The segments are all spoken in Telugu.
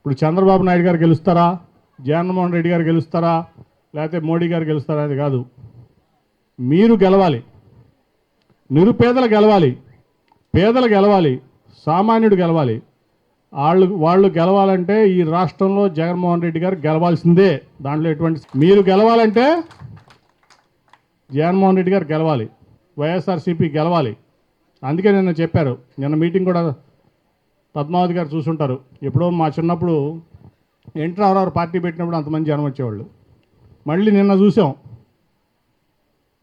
ఇప్పుడు చంద్రబాబు నాయుడు గారు గెలుస్తారా, జగన్మోహన్ రెడ్డి గారు గెలుస్తారా, లేకపోతే మోడీ గారు గెలుస్తారా అది కాదు. మీరు గెలవాలి, నిరుపేదలు గెలవాలి, పేదలు గెలవాలి, సామాన్యుడు గెలవాలి. వాళ్ళు గెలవాలంటే ఈ రాష్ట్రంలో జగన్మోహన్ రెడ్డి గారు గెలవాల్సిందే. దాంట్లో ఎటువంటి మీరు గెలవాలంటే జగన్మోహన్ రెడ్డి గారు గెలవాలి, వైఎస్ఆర్సీపీ గెలవాలి. అందుకే నిన్న చెప్పారు, నిన్న మీటింగ్ కూడా పద్మావతి గారు చూసుంటారు. ఎప్పుడో మా చిన్నప్పుడు ఎన్టీ రామారావు పార్టీ పెట్టినప్పుడు అంతమంది జనం వచ్చేవాళ్ళు. మళ్ళీ నిన్న చూసాం,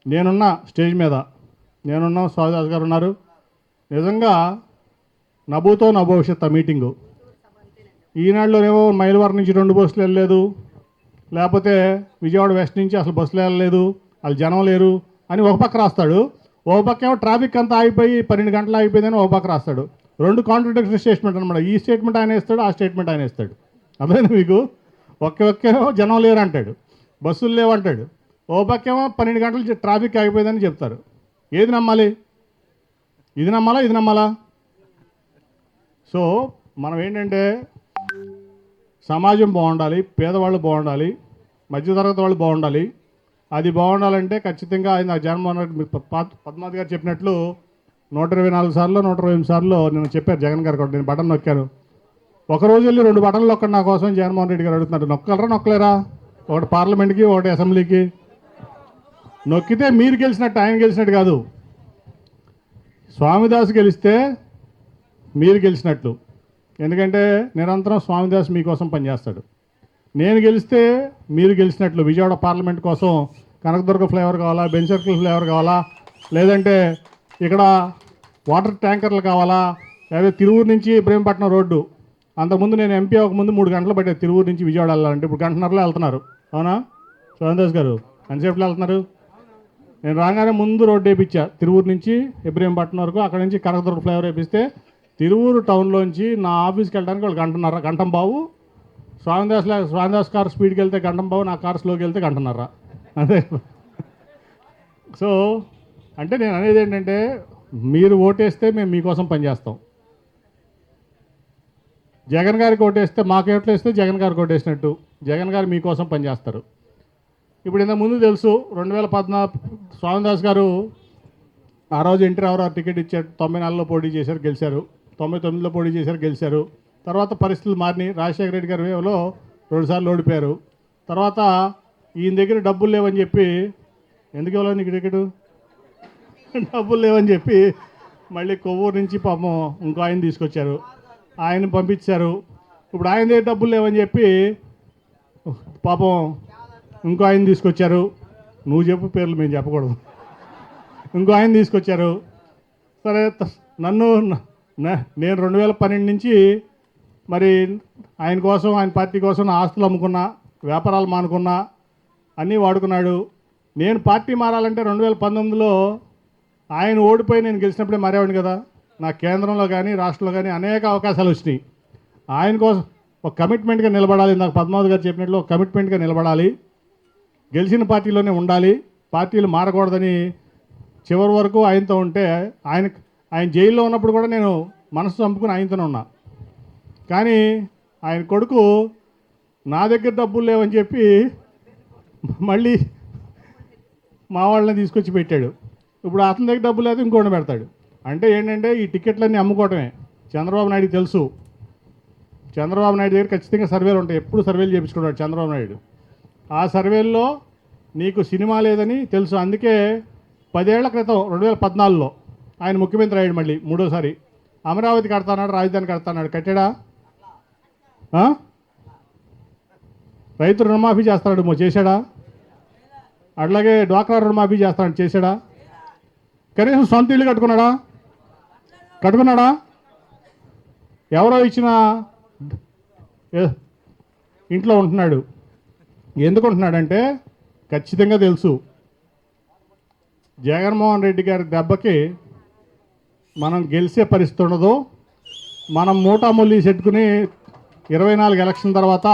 నేనున్న స్టేజ్ మీద, నేనున్న స్వామిదాస్ గారు ఉన్నారు. నిజంగా నభూతో నా భవిష్యత్ ఆ మీటింగు. ఈనాడులోనేమో మైలవరం నుంచి 2 బస్సులు వెళ్ళలేదు, లేకపోతే విజయవాడ వెస్ట్ నుంచి అసలు బస్సులు వెళ్ళలేదు, వాళ్ళు జనం లేరు అని ఒక పక్క రాస్తాడు. ఒక పక్క ఏమో ట్రాఫిక్ అంతా ఆగిపోయి 12 గంటలు ఆగిపోయిందని ఒక పక్క రాస్తాడు. 2 కాంట్రడిక్టరీ స్టేట్మెంట్ అనమాట. ఈ స్టేట్మెంట్ ఆయన ఇస్తాడు, ఆ స్టేట్మెంట్ ఆయన ఇస్తాడు. అర్థమైంది మీకు? ఒక్కేమో జనం లేరు అంటాడు, బస్సులు లేవు అంటాడు. ఓ పక్కేమో 12 గంటలు ట్రాఫిక్ ఆగిపోయిందని చెప్తారు. ఏది నమ్మాలి? ఇది నమ్మాలా, ఇది నమ్మాలా? సో మనం ఏంటంటే సమాజం బాగుండాలి, పేదవాళ్ళు బాగుండాలి, మధ్యతరగతి వాళ్ళు బాగుండాలి. అది బాగుండాలంటే ఖచ్చితంగా ఆయన జగన్మోహన్ రెడ్డి పద్మావతి గారు చెప్పినట్లు 124 సార్లు 128 సార్లు నేను చెప్పారు జగన్ గారు కూడా. నేను బటన్ నొక్కాను. ఒకరోజు వెళ్ళి 2 బటన్లు నొక్కండి నా కోసం జగన్మోహన్ రెడ్డి గారు అడుగుతున్నారు. నొక్కలరా నొక్కలేరా? ఒకటి పార్లమెంట్కి, ఒకటి అసెంబ్లీకి. నొక్కితే మీరు గెలిచినట్టు, ఆయన గెలిచినట్టు కాదు. స్వామిదాస్ గెలిస్తే మీరు గెలిచినట్లు. ఎందుకంటే నిరంతరం స్వామిదాస్ మీకోసం పనిచేస్తాడు. నేను గెలిస్తే మీరు గెలిచినట్లు. విజయవాడ పార్లమెంట్ కోసం కనకదుర్గ ఫ్లేవర్ కావాలా, బెంచ్ సర్కిల్ ఫ్లేవర్ కావాలా, లేదంటే ఇక్కడ వాటర్ ట్యాంకర్లు కావాలా, లేదా తిరువూరు నుంచి ఇబ్రహీంపట్నం రోడ్డు. అంతకుముందు నేను ఎంపీ అవ్వకముందు 3 గంటలు పట్టేది తిరువూరు నుంచి విజయవాడ వెళ్ళాలంటే. ఇప్పుడు గంటన్నరలో వెళ్తున్నారు. అవునా స్వామిదాస్ గారు? ఎంతసేపులో వెళ్తున్నారు? నేను రాగానే ముందు రోడ్డు వేయించా, తిరువూరు నుంచి ఇబ్రహీంపట్నం వరకు. అక్కడ నుంచి కనకదుర్గ ఫ్లేవర్ వేపిస్తే తిరువూరు టౌన్లోంచి నా ఆఫీస్కి వెళ్ళడానికి వాళ్ళు గంటం బావు. స్వామిదాస్ కార్ స్పీడ్కి వెళ్తే గంటం బావు, నా కార్ స్లోకి వెళ్తే గంటన్నర. అదే. సో అంటే నేను అనేది ఏంటంటే మీరు ఓటేస్తే మేము మీకోసం పనిచేస్తాం. జగన్ గారికి ఓటేస్తే మాకు ఓట్లేస్తే జగన్ గారికి ఓటేసినట్టు. జగన్ గారు మీకోసం పనిచేస్తారు. ఇప్పుడు ఇంతకు ముందు తెలుసు 2014 స్వామిదాస్ గారు ఆ రోజు ఎన్టీ రామారావు టికెట్ ఇచ్చారు. 94లో పోటీ చేశారు, గెలిచారు. 99లో పోటీ చేశారు, గెలిచారు. తర్వాత పరిస్థితులు మారినాయి. రాజశేఖర రెడ్డి గారి వేవ్లో 2 సార్లు ఓడిపోయారు. తర్వాత ఈయన దగ్గర డబ్బులు లేవని చెప్పి, ఎందుకు ఇవ్వాలి నీకు టికెట్, డబ్బులు లేవని చెప్పి మళ్ళీ కొవ్వూరు నుంచి పాపం ఇంకో ఆయన తీసుకొచ్చారు, ఆయన పంపించారు. ఇప్పుడు ఆయన దగ్గర డబ్బులు లేవని చెప్పి పాపం ఇంకో ఆయన తీసుకొచ్చారు. నువ్వు చెప్పు పేర్లు, మేము చెప్పకూడదు. ఇంకో ఆయన తీసుకొచ్చారు. సరే నన్ను నేను 2012 నుంచి మరి ఆయన కోసం, ఆయన పార్టీ కోసం నా ఆస్తులు అమ్ముకున్నా, వ్యాపారాలు మానుకున్నా, అన్నీ వాడుకున్నాడు. నేను పార్టీ మారాలంటే 2019లో ఆయన ఓడిపోయి నేను గెలిచినప్పుడే మారేవాడిని కదా. నా కేంద్రంలో కానీ రాష్ట్రంలో కానీ అనేక అవకాశాలు వచ్చినాయి. ఆయన కోసం ఒక కమిట్మెంట్గా నిలబడాలి. నాకు పద్మావతి గారు చెప్పినట్లు ఒక కమిట్మెంట్గా నిలబడాలి, గెలిచిన పార్టీలోనే ఉండాలి, పార్టీలు మారకూడదని చివరి వరకు ఆయనతో ఉంటే, ఆయన జైల్లో ఉన్నప్పుడు కూడా నేను మనసు చంపుకుని ఆయనతోనే ఉన్నా. కానీ ఆయన కొడుకు నా దగ్గర డబ్బులు లేవని చెప్పి మళ్ళీ మా వాళ్ళని తీసుకొచ్చి పెట్టాడు. ఇప్పుడు అతని దగ్గర డబ్బులు లేదు, ఇంకోటి పెడతాడు. అంటే ఏంటంటే ఈ టికెట్లన్నీ అమ్ముకోవటమే. చంద్రబాబు నాయుడుకి తెలుసు. చంద్రబాబు నాయుడు దగ్గర ఖచ్చితంగా సర్వేలు ఉంటాయి. ఎప్పుడు సర్వేలు చేయించుకున్నాడు చంద్రబాబు నాయుడు. ఆ సర్వేల్లో నీకు సినిమా లేదని తెలుసు. అందుకే 10 ఏళ్ల క్రితం 2014లో ఆయన ముఖ్యమంత్రి అయ్యాడు. మళ్ళీ 3వసారి అమరావతి కడతాన్నాడు, రాజధాని కడతాన్నాడు. కట్టాడా? రైతు రుణమాఫీ చేస్తాడు, చేశాడా? అట్లాగే డ్వాక్రా రుణమాఫీ చేస్తాడు, చేశాడా? కనీసం సొంత ఇల్లు కట్టుకున్నాడా? ఎవరో ఇచ్చిన ఇంట్లో ఉంటున్నాడు. ఎందుకు ఉంటున్నాడంటే ఖచ్చితంగా తెలుసు జగన్మోహన్ రెడ్డి గారి దెబ్బకి మనం గెలిచే పరిస్థితి ఉండదు. మనం మూటామూలి చెట్టుకుని 24 ఎలక్షన్ తర్వాత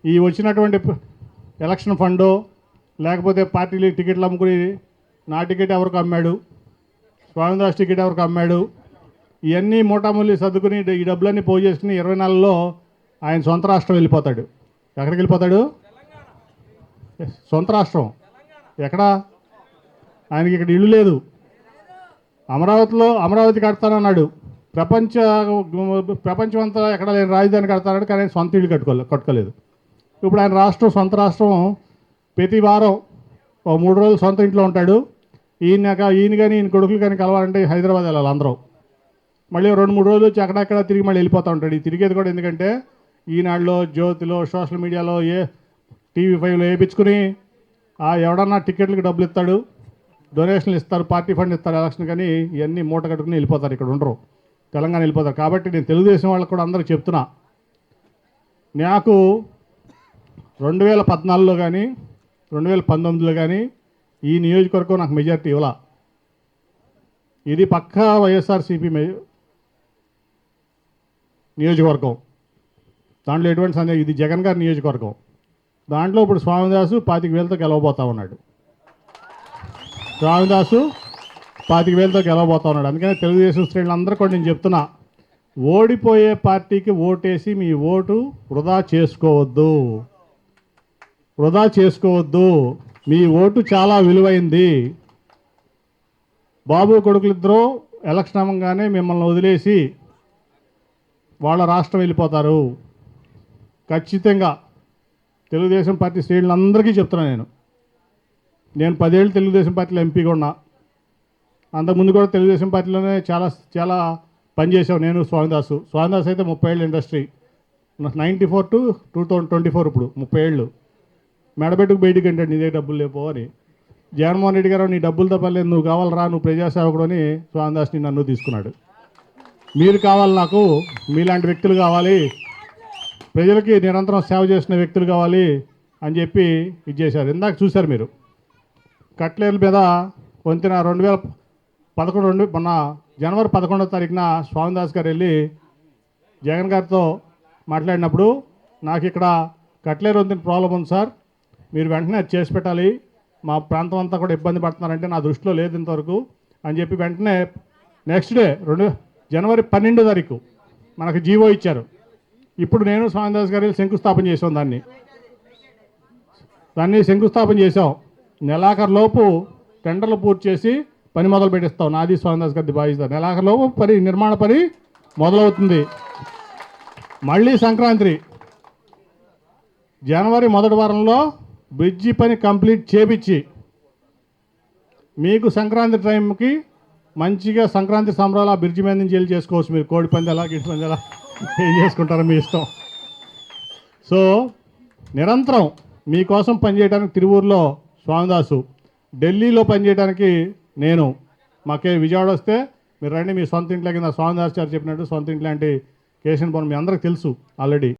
ఈ వచ్చినటువంటి ఎలక్షన్ ఫండు, లేకపోతే పార్టీలు టికెట్లు అమ్ముకుని నా టికెట్ ఎవరికి అమ్మాడు, స్వామిదాస్ టికెట్ ఎవరికి అమ్మాడు, ఇవన్నీ మూటామూలి సర్దుకుని ఈ డబ్బులన్నీ పోగు చేసుకుని 24లో ఆయన సొంత రాష్ట్రం వెళ్ళిపోతాడు. ఎక్కడికి వెళ్ళిపోతాడు? సొంత రాష్ట్రం ఎక్కడా? ఆయనకి ఇక్కడ ఇల్లు లేదు. అమరావతి కడతానన్నాడు. ప్రపంచం అంతా ఎక్కడ లేని రాజధాని కడతాడు, కానీ ఆయన సొంత ఇల్లు కట్టుకోలేదు. ఇప్పుడు ఆయన సొంత రాష్ట్రం ప్రతి వారం 3 రోజులు సొంత ఇంట్లో ఉంటాడు. ఈయన కానీ ఈయన కొడుకులు కానీ కలవాలంటే హైదరాబాద్ వెళ్ళాలి అందరూ. మళ్ళీ 2-3 రోజులు వచ్చి అక్కడక్కడ తిరిగి మళ్ళీ వెళ్ళిపోతూ ఉంటాడు. ఈ తిరిగేది కూడా ఎందుకంటే ఈనాడులో, జ్యోతిలో, సోషల్ మీడియాలో, TV5లో వేయించుకుని ఎవడన్నా టికెట్లకు డబ్బులు ఇస్తాడు, డొనేషన్లు ఇస్తారు, పార్టీ ఫండ్ ఇస్తారు ఎలక్షన్, కానీ ఇవన్నీ మూట కట్టుకుని వెళ్ళిపోతారు. ఇక్కడ ఉండరు, తెలంగాణ వెళ్ళిపోతారు. కాబట్టి నేను తెలుగుదేశం వాళ్ళకు కూడా అందరికి చెప్తున్నా, నాకు 2014లో కానీ 2019లో కానీ ఈ నియోజకవర్గం నాకు మెజారిటీ ఇవ్వాల. ఇది పక్కా వైఎస్ఆర్సీపీ నియోజకవర్గం, దాంట్లో ఎటువంటి సందేహం. ఇది జగన్ గారి నియోజకవర్గం. దాంట్లో ఇప్పుడు స్వామిదాసు 25,000తో గెలవబోతా ఉన్నాడు. స్వామిదాసు 25,000తో గెలవబోతా ఉన్నాడు. అందుకని తెలుగుదేశం శ్రేణులందరూ కూడా నేను చెప్తున్నా, ఓడిపోయే పార్టీకి ఓటేసి మీ ఓటు వృధా చేసుకోవద్దు. మీ ఓటు చాలా విలువైంది. బాబు కొడుకులిద్దరూ ఎలక్షన్ అవ్వగానే మిమ్మల్ని వదిలేసి వాళ్ళ రాష్ట్రం వెళ్ళిపోతారు. ఖచ్చితంగా తెలుగుదేశం పార్టీ శ్రేణులందరికీ చెప్తున్నా. నేను 10 ఏళ్ళు తెలుగుదేశం పార్టీలో ఎంపీగా ఉన్నా. అంతకుముందు కూడా తెలుగుదేశం పార్టీలోనే చాలా పనిచేసాం. నేను స్వామిదాసు అయితే 30 ఏళ్ళు ఇండస్ట్రీ, 94 to 2024, ఇప్పుడు 30 ఏళ్ళు. మెడబెట్టుకు బయటికి అంటాడు, నీ దగ్గర డబ్బులు లేపో అని. జగన్మోహన్ రెడ్డి గారు నీ డబ్బులతో పర్లేదు, నువ్వు కావాలరా, నువ్వు ప్రజాసేవకుడు అని స్వామిదాస్ని నన్ను తీసుకున్నాడు. మీరు కావాలి, నాకు మీలాంటి వ్యక్తులు కావాలి, ప్రజలకి నిరంతరం సేవ చేసిన వ్యక్తులు కావాలి అని చెప్పి ఇది చేశారు. ఇందాక చూశారు మీరు, కట్లేర్ల మీద వంతెన 2011 మొన్న జనవరి 11వ తారీఖున స్వామిదాస్ గారు వెళ్ళి జగన్ గారితో మాట్లాడినప్పుడు, నాకు ఇక్కడ కట్లేరు వంతెన ప్రాబ్లం ఉంది సార్, మీరు వెంటనే అది చేసి పెట్టాలి, మా ప్రాంతం అంతా కూడా ఇబ్బంది పడుతున్నారంటే నా దృష్టిలో లేదు ఇంతవరకు అని చెప్పి వెంటనే నెక్స్ట్ డే జనవరి 12వ తారీఖు మనకు జీవో ఇచ్చారు. ఇప్పుడు నేను స్వామిదాస్ గారు శంకుస్థాపన చేసాం. దాన్ని శంకుస్థాపన చేసాం. నెలాఖరులోపు టెండర్లు పూర్తి చేసి పని మొదలు పెట్టిస్తాం. నాది స్వామిదాస్ గారిది బాధ్యత. నెలాఖరులోపు నిర్మాణ పని మొదలవుతుంది. మళ్ళీ సంక్రాంతి జనవరి మొదటి వారంలో బ్రిడ్జి పని కంప్లీట్ చేపించి మీకు సంక్రాంతి టైంకి మంచిగా సంక్రాంతి సంబరాలు ఆ బ్రిడ్జి మీద నుంచి వెళ్ళి చేసుకోవచ్చు. మీరు కోడి పందాలా, గిట్టి పందాలా ఏం చేసుకుంటారో మీ ఇష్టం. సో నిరంతరం మీకోసం పనిచేయడానికి తిరువూరులో స్వామిదాసు, ఢిల్లీలో పనిచేయడానికి నేను. మాకే విజయవాడ వస్తే మీరు రండి, మీ సొంత ఇంట్లో కింద స్వామిదాస్ గారు చెప్పినట్టు సొంత ఇంట్లో లాంటి కేశన్ భవన్ మీ అందరికి తెలుసు ఆల్రెడీ.